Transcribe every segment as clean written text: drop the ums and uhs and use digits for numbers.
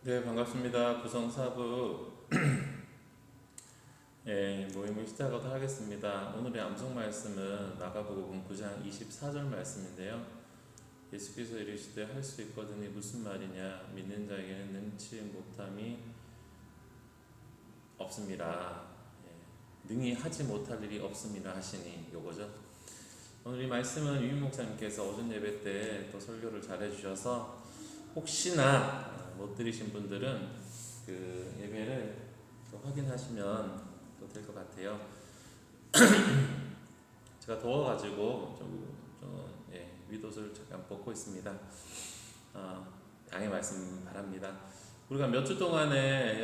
네, 반갑습니다. 구성사부 모임을 시작하도록 하겠습니다. 오늘의 암송 말씀은 마가복음 9장 24절 말씀인데요. 예수께서 이르시되 할 수 있거든이 무슨 말이냐, 믿는 자에게는 능치 못함이 없습니다. 능히 하지 못할 일이 없습니다 하시니 요거죠. 오늘 이 말씀은 유임 목사님께서 오전 예배 때 또 설교를 잘 해주셔서 혹시나 못 들으신 분들은 그 예배를 또 확인하시면 또 될 것 같아요. 제가 더워가지고 윗옷을 잠깐 벗고 있습니다. 양해 말씀 바랍니다. 우리가 몇 주 동안에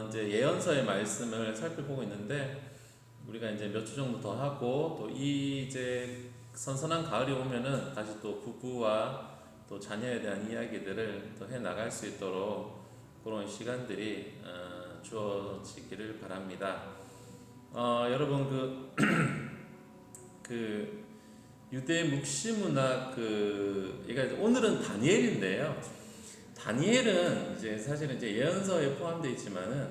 이제 예언서의 말씀을 살펴보고 있는데, 우리가 이제 몇 주 정도 더 하고 또 이제 선선한 가을이 오면은 다시 또 부부와 또 자녀에 대한 이야기들을 또 해 나갈 수 있도록 그런 시간들이 주어지기를 바랍니다. 여러분 그 유대 묵시 문학 오늘은 다니엘인데요. 다니엘은 이제 사실은 이제 예언서에 포함되어 있지만은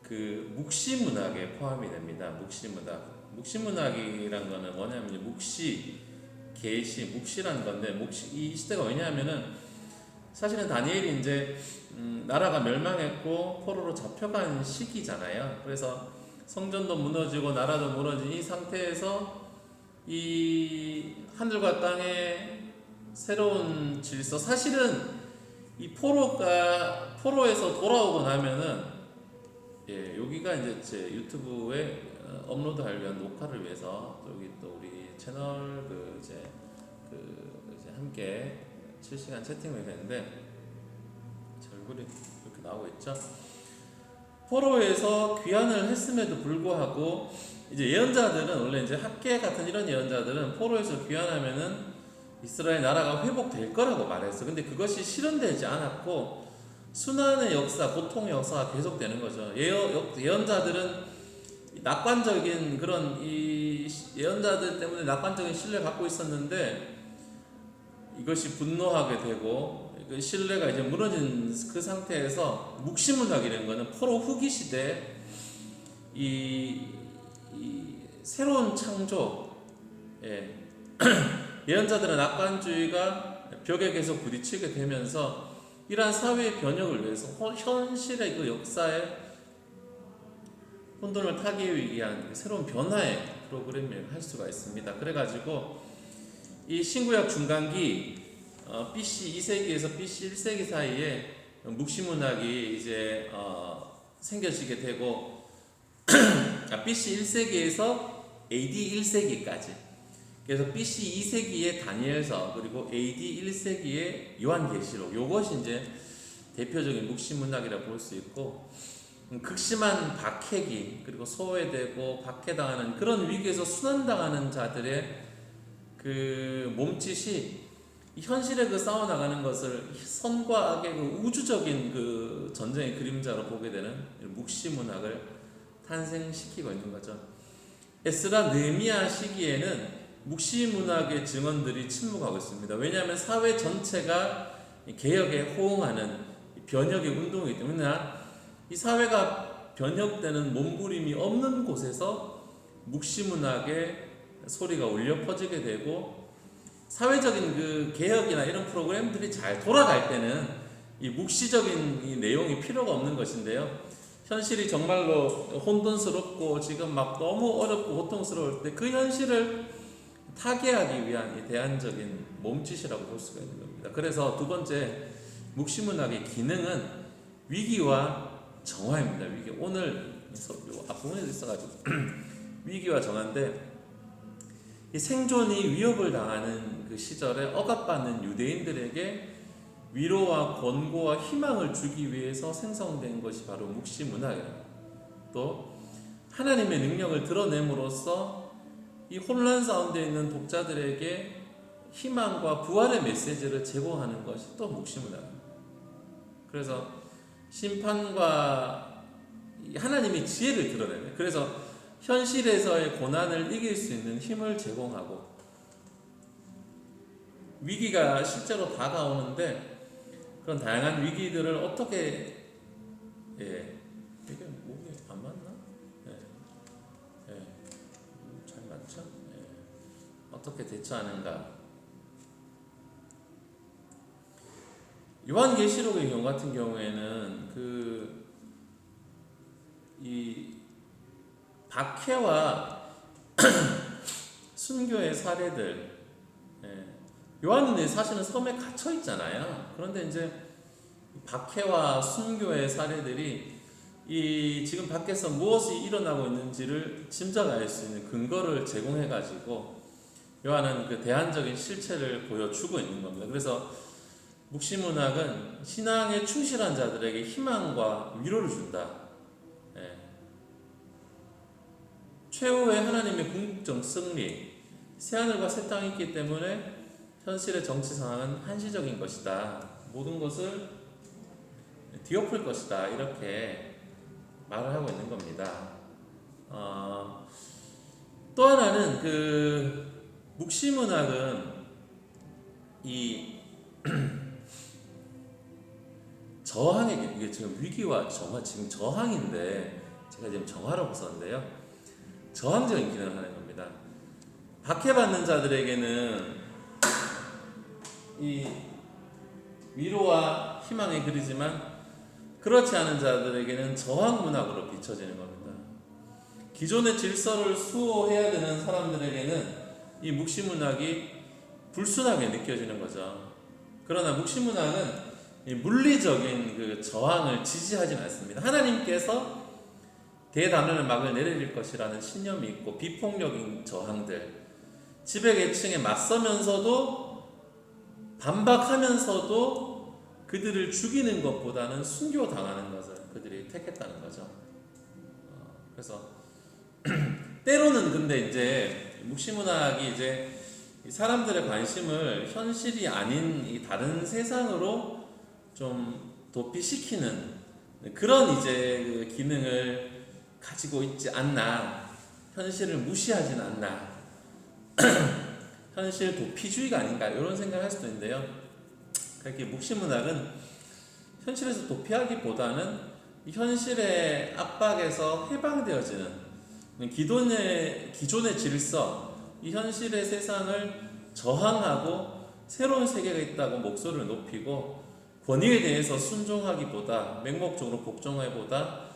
그 묵시 문학에 포함이 됩니다. 묵시 문학이란 거는 뭐냐면 묵시, 계시, 묵시라는 건데, 이 시대가 왜냐하면은 사실은 다니엘이 이제 나라가 멸망했고 포로로 잡혀간 시기잖아요. 그래서 성전도 무너지고 나라도 무너진 이 상태에서 이 하늘과 땅의 새로운 질서, 사실은 이 포로에서 돌아오고 나면은 여기가 이제 제 유튜브에 업로드하기 위한 녹화를 위해서 여기 또 우리 채널 이제 함께 실시간 채팅을 했는데 제 얼굴이 이렇게 나오고 있죠. 포로에서 귀환을 했음에도 불구하고 이제 예언자들은 원래 이제 학계 같은 이런 예언자들은 포로에서 귀환하면은 이스라엘 나라가 회복될 거라고 말했어. 근데 그것이 실현되지 않았고 순환의 역사, 고통의 역사가 계속되는 거죠. 예언자들은 낙관적인 그런 이 예언자들 때문에 낙관적인 신뢰를 갖고 있었는데 이것이 분노하게 되고 그 신뢰가 이제 무너진 그 상태에서 묵시문학이라는 것은 포로 후기 시대 이 새로운 창조, 예언자들의 낙관주의가 벽에 계속 부딪히게 되면서 이러한 사회의 변혁을 위해서 현실의 그 역사에 혼돈을 타기 위한 새로운 변화의 프로그램을 할 수가 있습니다. 그래가지고 이 신구약 중간기 BC 2세기에서 BC 1세기 사이에 묵시문학이 이제 생겨지게 되고 BC 1세기에서 AD 1세기까지, 그래서 BC 2세기의 다니엘서 그리고 AD 1세기의 요한계시록, 요것이 이제 대표적인 묵시문학이라 볼 수 있고, 극심한 박해기 그리고 소외되고 박해당하는 그런 위기에서 순환당하는 자들의 그 몸짓이 현실에 그 싸워나가는 것을 선과 악의 그 우주적인 그 전쟁의 그림자로 보게 되는 묵시문학을 탄생시키고 있는 거죠. 에스라 느헤미야 시기에는 묵시문학의 증언들이 침묵하고 있습니다. 왜냐하면 사회 전체가 개혁에 호응하는 변혁의 운동이기 때문에 이 사회가 변혁되는 몸부림이 없는 곳에서 묵시문학의 소리가 울려 퍼지게 되고, 사회적인 그 개혁이나 이런 프로그램들이 잘 돌아갈 때는 이 묵시적인 이 내용이 필요가 없는 것인데요. 현실이 정말로 혼돈스럽고 지금 막 너무 어렵고 고통스러울 때 그 현실을 타개하기 위한 이 대안적인 몸짓이라고 볼 수가 있는 겁니다. 그래서 두 번째 묵시문학의 기능은 위기와 정화입니다. 위기. 오늘 앞부분에 있어가지고 위기와 정화인데, 이 생존이 위협을 당하는 그 시절에 억압받는 유대인들에게 위로와 권고와 희망을 주기 위해서 생성된 것이 바로 묵시문학이랍니다. 또 하나님의 능력을 드러냄으로써 이 혼란 가운데 있는 독자들에게 희망과 부활의 메시지를 제공하는 것이 또 묵시문학입니다. 그래서 심판과 하나님의 지혜를 드러내요. 그래서 현실에서의 고난을 이길 수 있는 힘을 제공하고, 위기가 실제로 다가오는데 그런 다양한 위기들을 어떻게 이게 목이 안 맞나? 잘 맞죠? 어떻게 대처하는가? 요한계시록의 경우 같은 경우에는 이 박해와 순교의 사례들, 요한은 사실은 섬에 갇혀 있잖아요. 그런데 이제 박해와 순교의 사례들이 이 지금 밖에서 무엇이 일어나고 있는지를 짐작할 수 있는 근거를 제공해 가지고 요한은 그 대안적인 실체를 보여주고 있는 겁니다. 그래서 묵시문학은 신앙에 충실한 자들에게 희망과 위로를 준다. 최후의 하나님의 궁극적 승리, 새하늘과 새 땅이 있기 때문에 현실의 정치 상황은 한시적인 것이다. 모든 것을 뒤엎을 것이다. 이렇게 말을 하고 있는 겁니다. 또 하나는 묵시문학은 이 저항의, 이게 지금 위기와 정화, 지금 저항인데 제가 지금 정화라고 썼는데요. 저항적인 기능을 하는 겁니다. 박해받는 자들에게는 이 위로와 희망이 그리지만 그렇지 않은 자들에게는 저항 문학으로 비춰지는 겁니다. 기존의 질서를 수호해야 되는 사람들에게는 이 묵시문학이 불순하게 느껴지는 거죠. 그러나 묵시문학은 이 물리적인 그 저항을 지지하지는 않습니다. 하나님께서 대단원의 막을 내릴 것이라는 신념이 있고 비폭력인 저항들, 지배계층에 맞서면서도 반박하면서도 그들을 죽이는 것보다는 순교당하는 것을 그들이 택했다는 거죠. 그래서 때로는 근데 이제 묵시문학이 이제 사람들의 관심을 현실이 아닌 이 다른 세상으로 좀 도피시키는 그런 이제 그 기능을 가지고 있지 않나, 현실을 무시하지는 않나, 현실 도피주의가 아닌가 이런 생각을 할 수도 있는데요. 그렇게 묵시문학은 현실에서 도피하기보다는 현실의 압박에서 해방되어지는 기존의 질서, 이 현실의 세상을 저항하고 새로운 세계가 있다고 목소리를 높이고 권위에 대해서 순종하기보다 맹목적으로 복종하기보다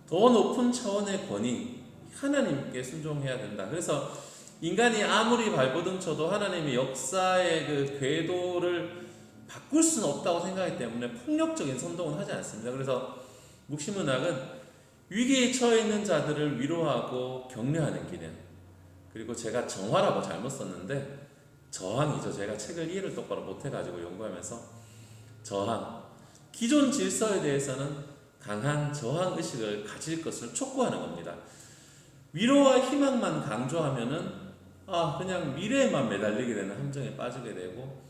더 높은 차원의 권위, 하나님께 순종해야 된다. 그래서 인간이 아무리 발버둥 쳐도 하나님의 역사의 그 궤도를 바꿀 수는 없다고 생각하기 때문에 폭력적인 선동은 하지 않습니다. 그래서 묵시문학은 위기에 처해 있는 자들을 위로하고 격려하는 기능, 그리고 제가 정화라고 잘못 썼는데 저항이죠. 제가 책을 이해를 똑바로 못해가지고 연구하면서 저항, 기존 질서에 대해서는 강한 저항 의식을 가질 것을 촉구하는 겁니다. 위로와 희망만 강조하면은 그냥 미래에만 매달리게 되는 함정에 빠지게 되고,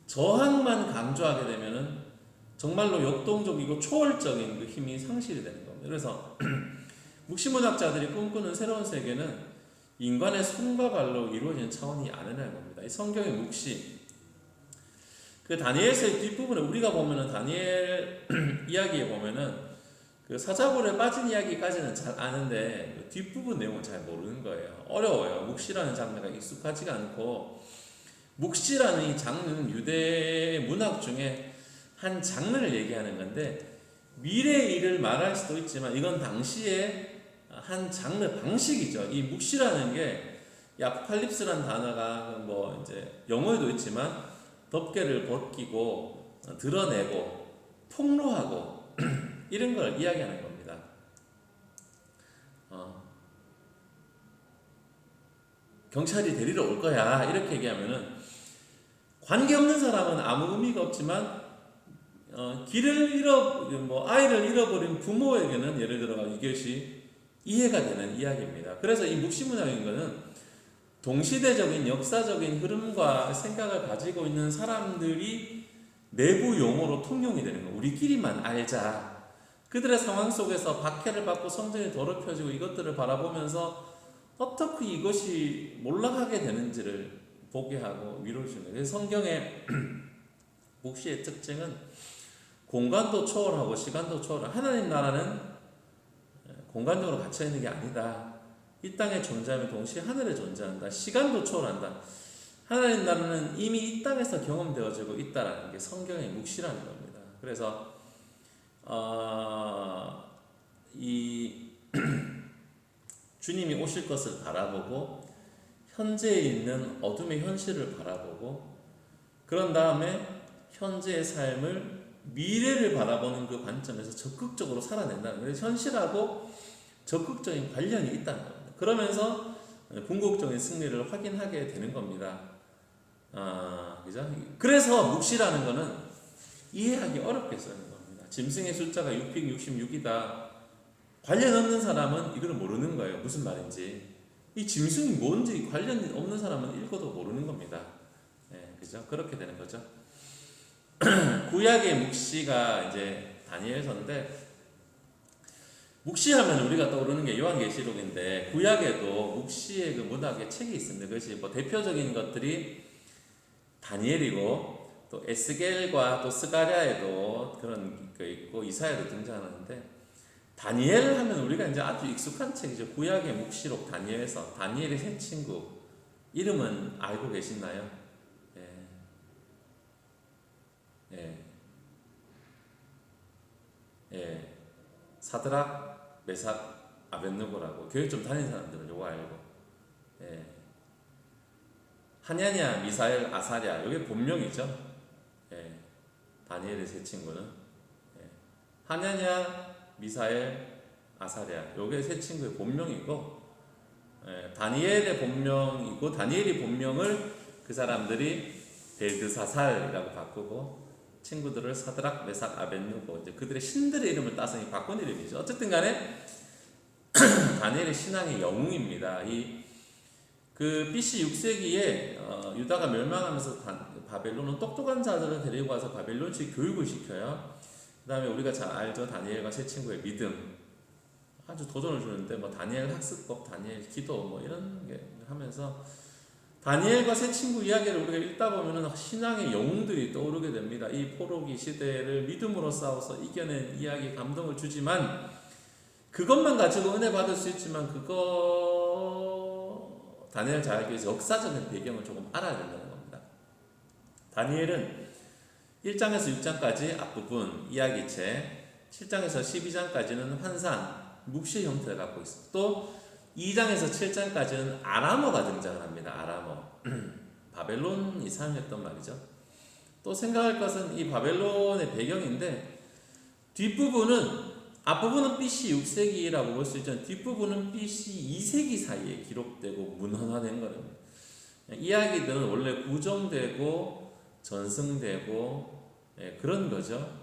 저항만 강조하게 되면은 정말로 역동적이고 초월적인 그 힘이 상실이 되는 겁니다. 그래서 묵시문학자들이 꿈꾸는 새로운 세계는 인간의 손과 발로 이루어지는 차원이 아니라는 겁니다. 이 성경의 묵시, 그 다니엘서의 뒷부분에 우리가 보면은 다니엘 이야기에 보면은 그 사자굴에 빠진 이야기까지는 잘 아는데 그 뒷부분 내용은 잘 모르는 거예요. 어려워요. 묵시라는 장르가 익숙하지가 않고, 묵시라는 이 장르는 유대 문학 중에 한 장르를 얘기하는 건데 미래의 일을 말할 수도 있지만 이건 당시에 한 장르 방식이죠. 이 묵시라는 게 아포칼립스라는 단어가 뭐 이제 영어에도 있지만 덮개를 벗기고 드러내고 폭로하고 이런 걸 이야기하는 겁니다. 경찰이 데리러 올 거야 이렇게 얘기하면은 관계없는 사람은 아무 의미가 없지만 아이를 잃어버린 부모에게는 예를 들어 이것이 이해가 되는 이야기입니다. 그래서 이 묵시문학인 것은 동시대적인 역사적인 흐름과 생각을 가지고 있는 사람들이 내부 용어로 통용이 되는 거예요. 우리끼리만 알자. 그들의 상황 속에서 박해를 받고 성전이 더럽혀지고 이것들을 바라보면서 어떻게 이것이 몰락하게 되는지를 보게 하고 위로를 주는 거예요. 성경의 묵시의 특징은 공간도 초월하고 시간도 초월하고 하나님 나라는 공간적으로 갇혀 있는 게 아니다. 이 땅에 존재하면 동시에 하늘에 존재한다. 시간도 초월한다. 하나님 나라는 이미 이 땅에서 경험되어지고 있다라는 게 성경의 묵시라는 겁니다. 그래서 이 주님이 오실 것을 바라보고 현재에 있는 어둠의 현실을 바라보고 그런 다음에 현재의 삶을 미래를 바라보는 그 관점에서 적극적으로 살아낸다는 거예요. 현실하고 적극적인 관련이 있다는 겁니다. 그러면서 궁극적인 승리를 확인하게 되는 겁니다. 그죠? 그래서 묵시라는 거는 이해하기 어렵게 쓰는 겁니다. 짐승의 숫자가 666이다. 관련 없는 사람은 이걸 모르는 거예요. 무슨 말인지. 이 짐승이 뭔지 관련 없는 사람은 읽어도 모르는 겁니다. 그죠? 그렇게 되는 거죠. 구약의 묵시가 이제 다니엘서인데, 묵시하면 우리가 떠오르는 게 요한계시록인데, 구약에도 묵시의 그 문학의 책이 있습니다. 그것이 뭐 대표적인 것들이 다니엘이고, 또 에스겔과 또 스가랴에도 그런 거 있고, 이사야도 등장하는데, 다니엘 하면 우리가 이제 아주 익숙한 책이죠. 구약의 묵시록 다니엘서, 다니엘의 새 친구. 이름은 알고 계시나요? 사드락, 메삭, 아벳느고라고. 교육 좀 다닌 사람들은 요거 알고. 하냐냐, 미사엘, 아사랴. 요게 본명이죠. 다니엘의 세 친구는. 하냐냐, 미사엘, 아사랴. 요게 세 친구의 본명이고, 다니엘의 본명이고, 다니엘이 본명을 그 사람들이 벨드사살이라고 바꾸고, 친구들을 사드락, 메삭, 아벳느고, 이제 그들의 신들의 이름을 따서 바꾼 이름이죠. 어쨌든 간에 다니엘의 신앙의 영웅입니다. 그 BC 6세기에 유다가 멸망하면서 바벨론은 똑똑한 자들을 데리고 와서 바벨론식 교육을 시켜요. 그 다음에 우리가 잘 알죠. 다니엘과 세 친구의 믿음. 아주 도전을 주는데, 뭐 다니엘 학습법, 다니엘 기도, 뭐 이런 게 하면서 다니엘과 세 친구 이야기를 우리가 읽다 보면은 신앙의 영웅들이 떠오르게 됩니다. 이 포로기 시대를 믿음으로 싸워서 이겨낸 이야기, 감동을 주지만, 그것만 가지고 은혜 받을 수 있지만, 그거 다니엘 잘 알기 위해서 역사적인 배경을 조금 알아야 된다는 겁니다. 다니엘은 1장에서 6장까지 앞부분 이야기책, 7장에서 12장까지는 환상, 묵시의 형태를 갖고 있습니다. 또 2장에서 7장까지는 아람어가 등장을 합니다. 아람어. 바벨론이 사용했던 말이죠. 또 생각할 것은 이 바벨론의 배경인데, 뒷부분은, 앞부분은 BC 6세기라고 볼 수 있지만 뒷부분은 BC 2세기 사이에 기록되고 문헌화된 거랍니다. 이야기들은 원래 구정되고 전승되고 그런 거죠.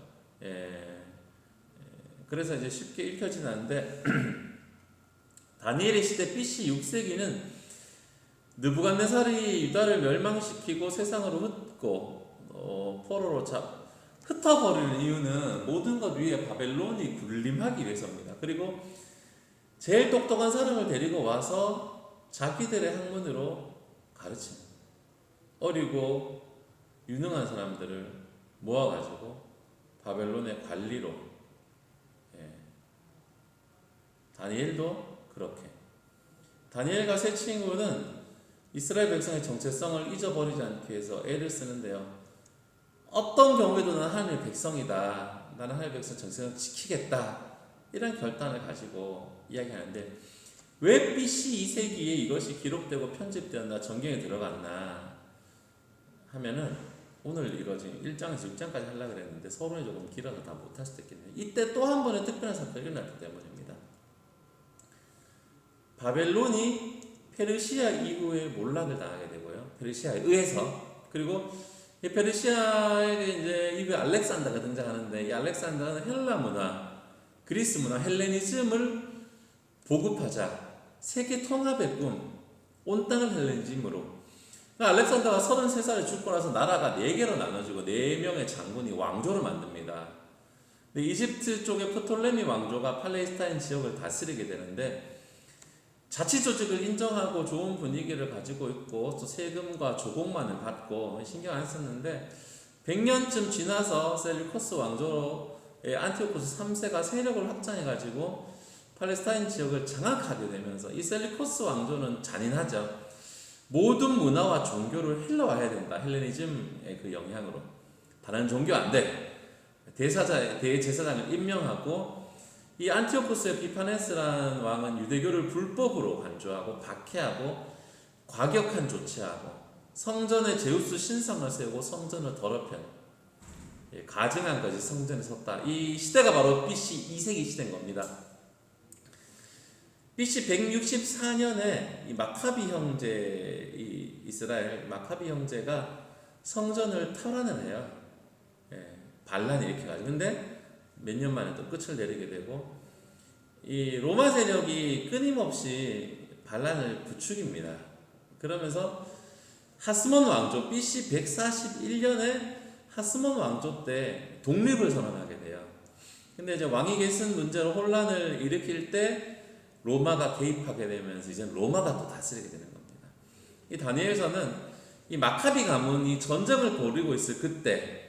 그래서 이제 쉽게 읽혀지는 않는데 다니엘의 시대 BC 6세기는 느부갓네살이 유다를 멸망시키고 세상으로 흩고 포로로 흩어버리는 이유는 모든 것 위에 바벨론이 군림하기 위해서입니다. 그리고 제일 똑똑한 사람을 데리고 와서 자기들의 학문으로 가르칩니다. 어리고 유능한 사람들을 모아가지고 바벨론의 관리로. 다니엘도 그렇게. 다니엘과 세 친구는 이스라엘 백성의 정체성을 잊어버리지 않기 위해서 애를 쓰는데요. 어떤 경우에도 나는 하나님의 백성이다. 나는 하나님의 백성 정체성을 지키겠다. 이런 결단을 가지고 이야기하는데, 왜 BC 2세기에 이것이 기록되고 편집되었나, 정경에 들어갔나 하면은, 오늘 이루어진 1장에서 6장까지 하려고 그랬는데 서론이 조금 길어서 다 못할 수도 있겠네요. 이때 또 한 번의 특별한 사건이 일어났기 때문입니다. 바벨론이 페르시아 이후에 몰락을 당하게 되고요. 페르시아에 의해서. 그리고 이 페르시아에 이제 이후에 알렉산더가 등장하는데, 이 알렉산더는 헬라 문화, 그리스 문화, 헬레니즘을 보급하자. 세계 통합의 꿈, 온 땅을 헬레니즘으로. 알렉산더가 33살에 죽고 나서 나라가 4개로 나눠지고 4명의 장군이 왕조를 만듭니다. 근데 이집트 쪽의 프톨레미 왕조가 팔레스타인 지역을 다스리게 되는데, 자치조직을 인정하고 좋은 분위기를 가지고 있고 또 세금과 조공만을 받고 신경 안 썼는데, 100년쯤 지나서 셀류커스 왕조의 안티오코스 3세가 세력을 확장해가지고 팔레스타인 지역을 장악하게 되면서 이 셀류커스 왕조는 잔인하죠. 모든 문화와 종교를 헬라화해야 된다. 헬레니즘의 그 영향으로. 다른 종교 안 돼. 대제사장을 임명하고 이 안티오코스 에피파네스라는 왕은 유대교를 불법으로 간주하고 박해하고 과격한 조치하고 성전에 제우스 신상을 세우고 성전을 더럽혀요. 가증한 것이 성전에 섰다. 이 시대가 바로 BC 2세기 시대인 겁니다. BC 164년에 이 마카비 형제, 이 이스라엘 마카비 형제가 성전을 탈환을 해요. 반란이 일으켜가지고. 근데 몇 년 만에 또 끝을 내리게 되고, 이 로마 세력이 끊임없이 반란을 부추깁니다. 그러면서 하스몬 왕조, BC 141년에 하스몬 왕조 때 독립을 선언하게 돼요. 근데 이제 왕위 계승 문제로 혼란을 일으킬 때 로마가 개입하게 되면서 이제 로마가 또 다스리게 되는 겁니다. 이 다니엘서는 이 마카비 가문이 전쟁을 벌이고 있을 그때,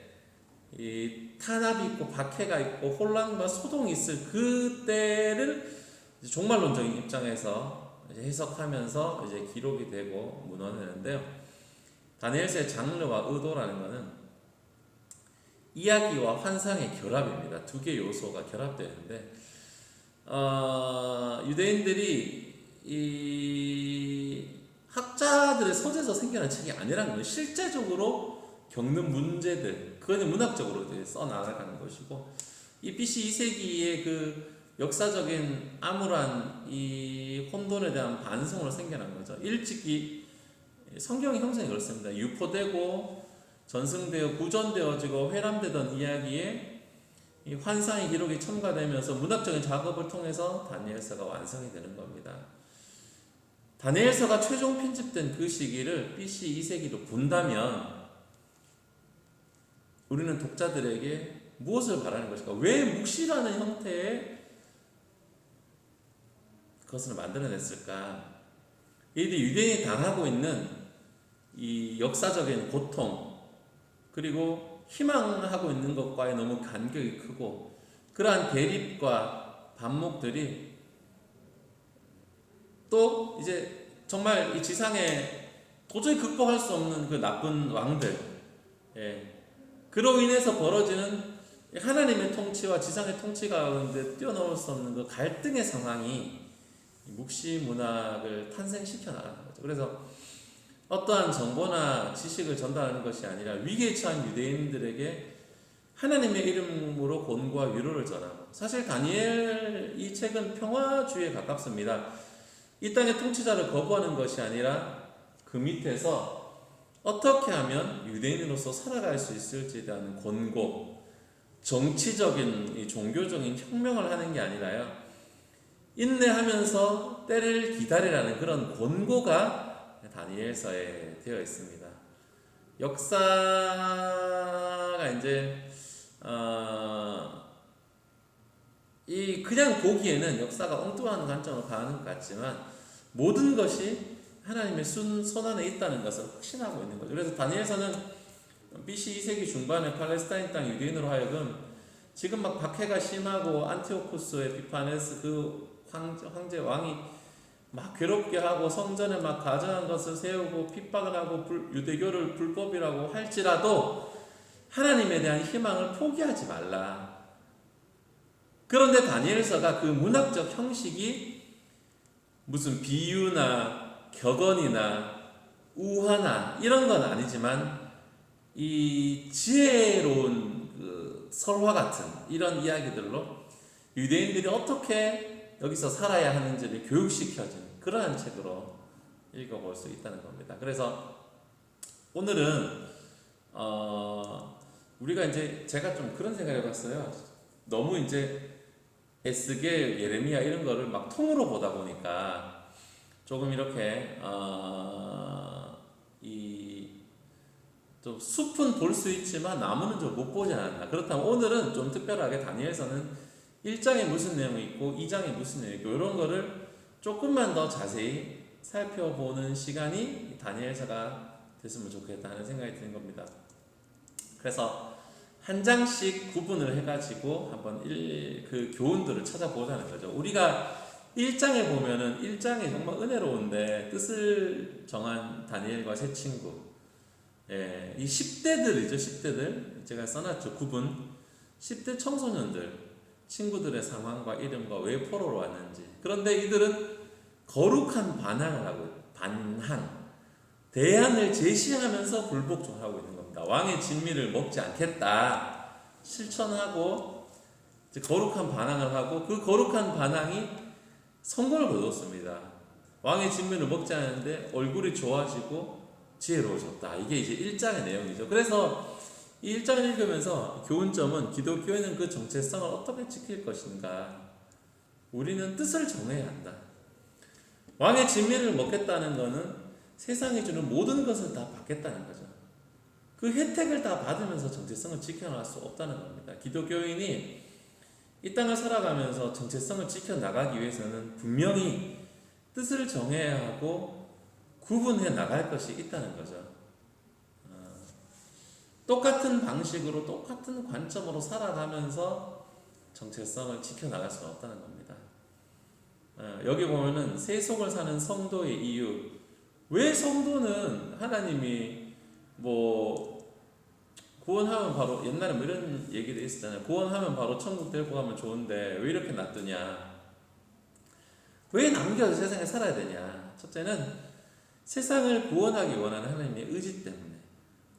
이 탄압이 있고 박해가 있고 혼란과 소동이 있을 그때를 종말론적인 입장에서 이제 해석하면서 이제 기록이 되고 문헌되는데요. 다니엘서의 장르와 의도라는 것은 이야기와 환상의 결합입니다. 두 개의 요소가 결합되어 있는데, 유대인들이 이 학자들의 서재에서 생겨난 책이 아니라는 건 실제적으로 겪는 문제들, 그거는 문학적으로 써 나가는 것이고, 이 BC 2세기의 그 역사적인 암울한 이 혼돈에 대한 반성으로 생겨난 거죠. 일찍이 성경의 형성이 그렇습니다. 유포되고 전승되어 구전되어지고 회람되던 이야기에 이 환상의 기록이 첨가되면서 문학적인 작업을 통해서 다니엘서가 완성이 되는 겁니다. 다니엘서가 최종 편집된 그 시기를 BC 2세기로 본다면 우리는 독자들에게 무엇을 바라는 것일까? 왜 묵시라는 형태의 것을 만들어냈을까? 이들이 유대인이 당하고 있는 이 역사적인 고통, 그리고 희망하고 있는 것과의 너무 간격이 크고, 그러한 대립과 반목들이 또 이제 정말 이 지상에 도저히 극복할 수 없는 그 나쁜 왕들, 그로 인해서 벌어지는 하나님의 통치와 지상의 통치 가운데 뛰어넘을 수 없는 그 갈등의 상황이 묵시 문학을 탄생시켜 나가는 거죠. 그래서 어떠한 정보나 지식을 전달하는 것이 아니라 위기에 처한 유대인들에게 하나님의 이름으로 권고와 위로를 전하고, 사실 다니엘 이 책은 평화주의에 가깝습니다. 이 땅의 통치자를 거부하는 것이 아니라 그 밑에서 어떻게 하면 유대인으로서 살아갈 수 있을지에 대한 권고, 정치적인 이 종교적인 혁명을 하는 게 아니라요, 인내하면서 때를 기다리라는 그런 권고가 다니엘서에 되어 있습니다. 역사가 이제 이 그냥 보기에는 역사가 엉뚱한 관점으로 가는 것 같지만 모든 것이 하나님의 손 안에 있다는 것을 확신하고 있는 거죠. 그래서 다니엘서는 BC 2세기 중반에 팔레스타인 땅 유대인으로 하여금 지금 막 박해가 심하고 안티오코스 에피파네스 그 황제 왕이 막 괴롭게 하고 성전에 막 가증한 것을 세우고 핍박을 하고 유대교를 불법이라고 할지라도 하나님에 대한 희망을 포기하지 말라. 그런데 다니엘서가 그 문학적 형식이 무슨 비유나 격언이나 우화나 이런 건 아니지만 이 지혜로운 그 설화 같은 이런 이야기들로 유대인들이 어떻게 여기서 살아야 하는지를 교육시켜준 그러한 책으로 읽어볼 수 있다는 겁니다. 그래서 오늘은 우리가 이제 제가 좀 그런 생각을 해봤어요. 너무 이제 에스겔, 예레미야 이런 거를 막 통으로 보다 보니까 조금 이렇게 좀 숲은 볼 수 있지만 나무는 좀 못 보지 않았나. 그렇다면 오늘은 좀 특별하게 다니엘서는 1장에 무슨 내용이 있고 2장에 무슨 내용이 있고 이런 거를 조금만 더 자세히 살펴보는 시간이 다니엘서가 됐으면 좋겠다는 생각이 드는 겁니다. 그래서 한 장씩 구분을 해가지고 한번 그 교훈들을 찾아보자는 거죠. 우리가 1장에 보면은 1장이 정말 은혜로운데 뜻을 정한 다니엘과 세 친구, 예, 이 10대들이죠. 10대들 제가 써놨죠. 구분 10대 청소년들 친구들의 상황과 이름과 왜 포로로 왔는지. 그런데 이들은 거룩한 반항을 하고 대안을 제시하면서 불복종하고 있는 겁니다. 왕의 진미를 먹지 않겠다 실천하고 이제 거룩한 반항을 하고 그 거룩한 반항이 성공을 거뒀습니다. 왕의 진미를 먹지 않았는데 얼굴이 좋아지고 지혜로워졌다. 이게 이제 1장의 내용이죠. 그래서 이 1장을 읽으면서 교훈점은 기독교회는 그 정체성을 어떻게 지킬 것인가. 우리는 뜻을 정해야 한다. 왕의 진미를 먹겠다는 것은 세상이 주는 모든 것을 다 받겠다는 거죠. 그 혜택을 다 받으면서 정체성을 지켜나갈 수 없다는 겁니다. 기독교인이 이 땅을 살아가면서 정체성을 지켜나가기 위해서는 분명히 뜻을 정해야 하고 구분해 나갈 것이 있다는 거죠. 똑같은 방식으로 똑같은 관점으로 살아가면서 정체성을 지켜나갈 수는 없다는 겁니다. 여기 보면은 세속을 사는 성도의 이유. 왜 성도는 하나님이 구원하면 바로 옛날에 이런 얘기도 있었잖아요. 구원하면 바로 천국 데리고 가면 좋은데 왜 이렇게 놔두냐? 왜 남겨서 세상에 살아야 되냐? 첫째는 세상을 구원하기 원하는 하나님의 의지 때문에.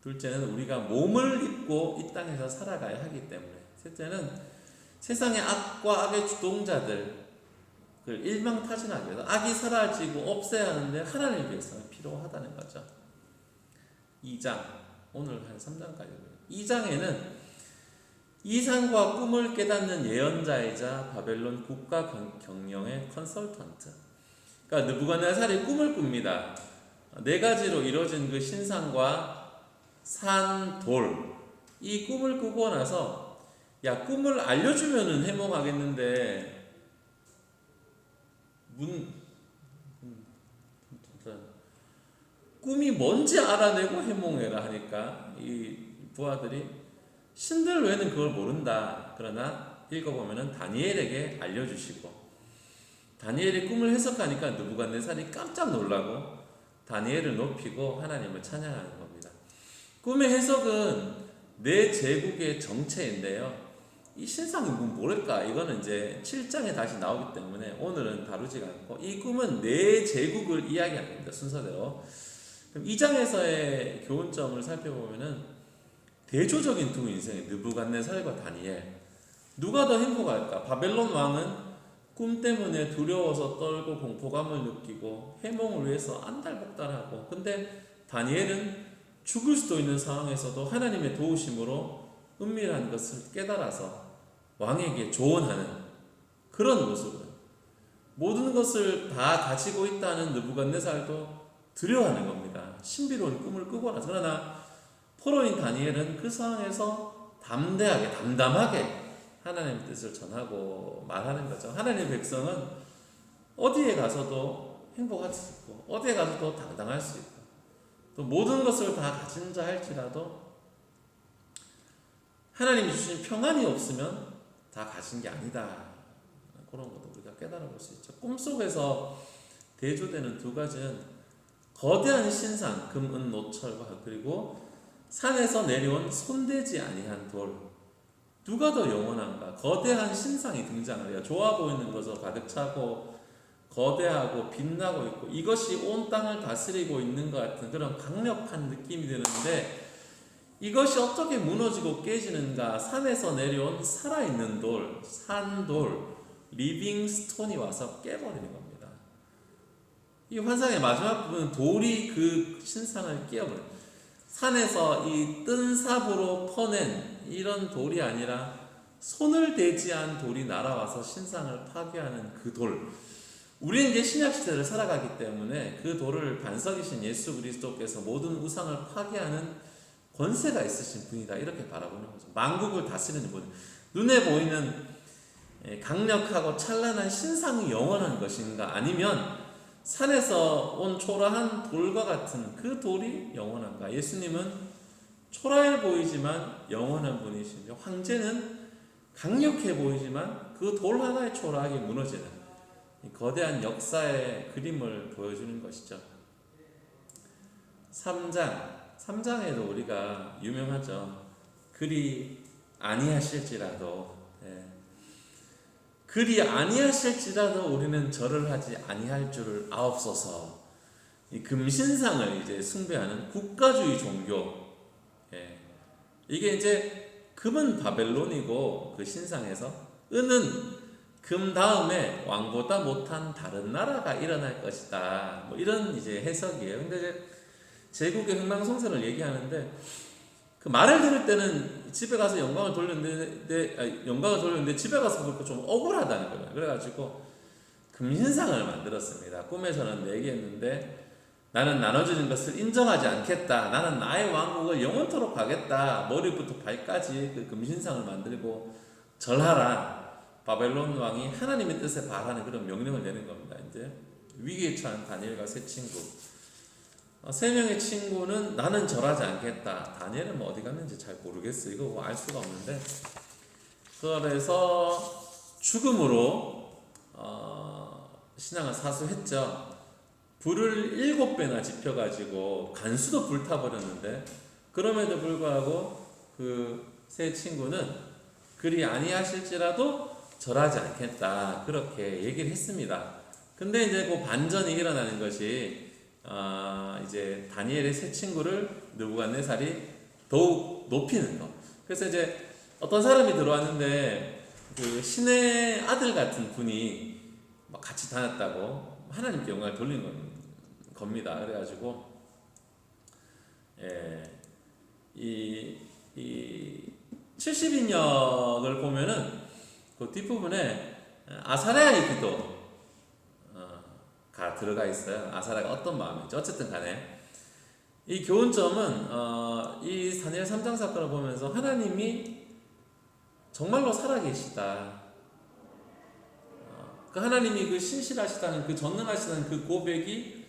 둘째는 우리가 몸을 입고 이 땅에서 살아가야 하기 때문에. 셋째는 세상의 악과 악의 주동자들 일망타진하기 위해서 악이 사라지고 없애야 하는데 하나님의 백성이 필요하다는 거죠. 2장 오늘 한 3장까지 2장에는 이상과 꿈을 깨닫는 예언자이자 바벨론 국가 경영의 컨설턴트, 그러니까 느부갓네살이 꿈을 꿉니다. 4가지로 이루어진 그 신상과 산, 돌, 이 꿈을 꾸고 나서 야, 꿈을 알려주면은 해몽하겠는데 꿈이 뭔지 알아내고 해몽해라 하니까 이 부하들이 신들 외에는 그걸 모른다. 그러나 읽어보면은 다니엘에게 알려주시고 다니엘이 꿈을 해석하니까 느부갓네살이 깜짝 놀라고 다니엘을 높이고 하나님을 찬양하는 겁니다. 꿈의 해석은 내 제국의 정체인데요. 이 신상이 뭐랄까? 이거는 이제 7장에 다시 나오기 때문에 오늘은 다루지가 않고 이 꿈은 내 제국을 이야기하는 겁니다. 순서대로. 그럼 2장에서의 교훈점을 살펴보면은 대조적인 두 인생의 느부갓네살과 다니엘. 누가 더 행복할까? 바벨론 왕은 꿈 때문에 두려워서 떨고 공포감을 느끼고 해몽을 위해서 안달복달하고, 근데 다니엘은 죽을 수도 있는 상황에서도 하나님의 도우심으로 은밀한 것을 깨달아서 왕에게 조언하는 그런 모습은, 모든 것을 다 가지고 있다는 느부갓네살도 두려워하는 겁니다. 신비로운 꿈을 꾸고 나서. 그러나 포로인 다니엘은 그 상황에서 담담하게 하나님의 뜻을 전하고 말하는 거죠. 하나님의 백성은 어디에 가서도 행복할 수 있고 어디에 가서도 당당할 수 있고 또 모든 것을 다 가진 자 할지라도 하나님이 주신 평안이 없으면 다 가진 게 아니다. 그런 것도 우리가 깨달아 볼 수 있죠. 꿈속에서 대조되는 두 가지는 거대한 신상, 금, 은, 노철과 그리고 산에서 내려온 손대지 아니한 돌. 누가 더 영원한가? 거대한 신상이 등장을 해요. 좋아 보이는 것으로 가득 차고 거대하고 빛나고 있고 이것이 온 땅을 다스리고 있는 것 같은 그런 강력한 느낌이 드는데, 이것이 어떻게 무너지고 깨지는가? 산에서 내려온 살아있는 돌, 산돌, 리빙 스톤이 와서 깨버리는 겁니다. 이 환상의 마지막 부분은 돌이 그 신상을 깨어버려요. 산에서 이 뜬 삽으로 퍼낸 이런 돌이 아니라 손을 대지 않은 돌이 날아와서 신상을 파괴하는 그 돌. 우리는 이제 신약시대를 살아가기 때문에 그 돌을 반석이신 예수 그리스도께서 모든 우상을 파괴하는 권세가 있으신 분이다, 이렇게 바라보는 거죠. 만국을 다스리는 분. 눈에 보이는 강력하고 찬란한 신상이 영원한 것인가, 아니면 산에서 온 초라한 돌과 같은 그 돌이 영원한가? 예수님은 초라해 보이지만 영원한 분이시며, 황제는 강력해 보이지만 그 돌 하나에 초라하게 무너지는 이 거대한 역사의 그림을 보여주는 것이죠. 3장에도 우리가 유명하죠. 그리 아니하실지라도, 그리 아니하실지라도 우리는 절을 하지 아니할 줄을 아옵소서. 이 금신상을 이제 숭배하는 국가주의 종교, 이게 이제 금은 바벨론이고 그 신상에서, 은은 금 다음에 왕보다 못한 다른 나라가 일어날 것이다. 뭐 이런 이제 해석이에요. 근데 이제 제국의 흥망성쇠를 얘기하는데, 그 말을 들을 때는 집에 가서 영광을 돌렸는데 집에 가서 그렇게 좀 억울하다는 거예요. 그래가지고 금신상을 만들었습니다. 꿈에서는 얘기했는데, 나는 나눠주는 것을 인정하지 않겠다. 나는 나의 왕국을 영원토록 가겠다. 머리부터 발까지 그 금신상을 만들고 절하라. 바벨론 왕이 하나님의 뜻에 반하는 그런 명령을 내는 겁니다. 이제 위기에 처한 다니엘과 세 친구. 세 명의 친구는 나는 절하지 않겠다. 다니엘은 뭐 어디 갔는지 잘 모르겠어요. 이거 뭐 알 수가 없는데. 그래서 죽음으로 신앙을 사수했죠. 불을 7배나 지펴가지고 간수도 불타버렸는데, 그럼에도 불구하고 그 세 친구는 그리 아니하실지라도 절하지 않겠다, 그렇게 얘기를 했습니다. 근데 이제 그 반전이 일어나는 것이, 이제 다니엘의 세 친구를 느부갓네살이 더욱 높이는 것. 그래서 이제 어떤 사람이 들어왔는데, 그 신의 아들 같은 분이 막 같이 다녔다고 하나님께 영광을 돌리는 겁니다. 그래가지고 이 70인역을 보면은 그 뒷부분에 아사랴의 기도가 들어가 있어요. 아사랴가 어떤 마음인지. 어쨌든 간에 이 교훈점은 이 다니엘 3장 사건을 보면서 하나님이 정말로 살아계시다, 그 하나님이 그 신실하시다는, 그 전능하시다는 그 고백이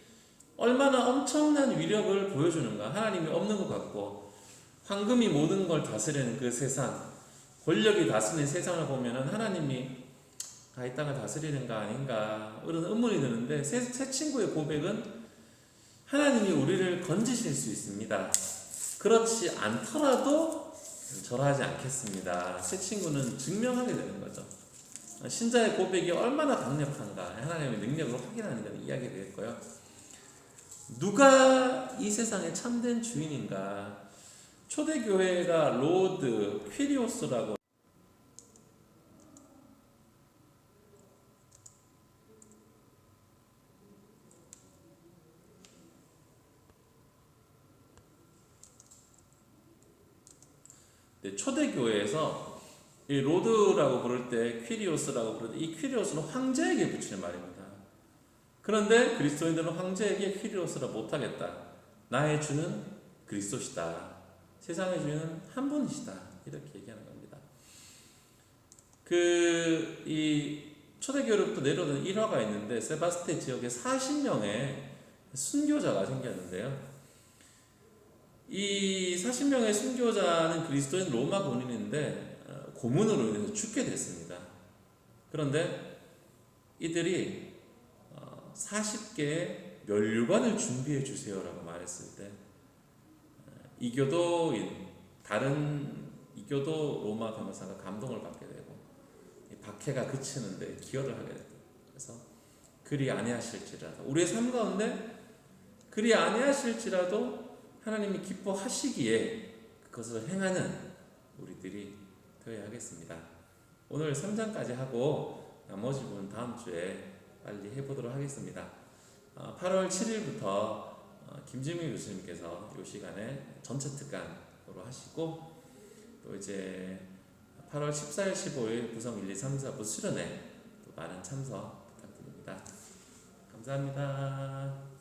얼마나 엄청난 위력을 보여주는가. 하나님이 없는 것 같고, 황금이 모든 걸 다스리는 그 세상, 권력이 다스리는 세상을 보면은 하나님이 이 땅을 다스리는가 아닌가 이런 의문이 드는데, 세 친구의 고백은 하나님이 우리를 건지실 수 있습니다. 그렇지 않더라도 절하지 않겠습니다. 세 친구는 증명하게 되는 거죠. 신자의 고백이 얼마나 강력한가, 하나님의 능력을 확인하는 건 이야기가 되겠고요. 누가 이 세상의 참된 주인인가? 초대교회가 로드, 퀴리오스라고 초대교회에서 이 로드라고 부를 때, 퀴리오스라고 부를 때, 이 퀴리오스는 황제에게 붙이는 말입니다. 그런데 그리스도인들은 황제에게 퀴리오스라 못하겠다. 나의 주는 그리스도시다. 세상의 주인은 한 분이시다. 이렇게 얘기하는 겁니다. 이 초대교회로부터 내려오는 일화가 있는데, 세바스테 지역에 40명의 순교자가 생겼는데요. 이 40명의 순교자는 그리스도인 로마 군인인데 고문으로 인해서 죽게 됐습니다. 그런데 이들이 40개의 면류관을 준비해 주세요라고 말했을 때, 다른 이교도 로마 변호사가 감동을 받게 되고, 박해가 그치는데 기여를 하게 되고, 그래서 그리 아니하실지라도, 우리의 삶 가운데 그리 아니하실지라도 하나님이 기뻐하시기에 그것을 행하는 우리들이 되어야 하겠습니다. 오늘 3장까지 하고 나머지 부분 다음 주에 빨리 해보도록 하겠습니다. 8월 7일부터 김지민 교수님께서 이 시간에 전체 특강으로 하시고, 또 이제 8월 14일, 15일 구성 1, 2, 3, 4부 수련회 또 많은 참석 부탁드립니다. 감사합니다.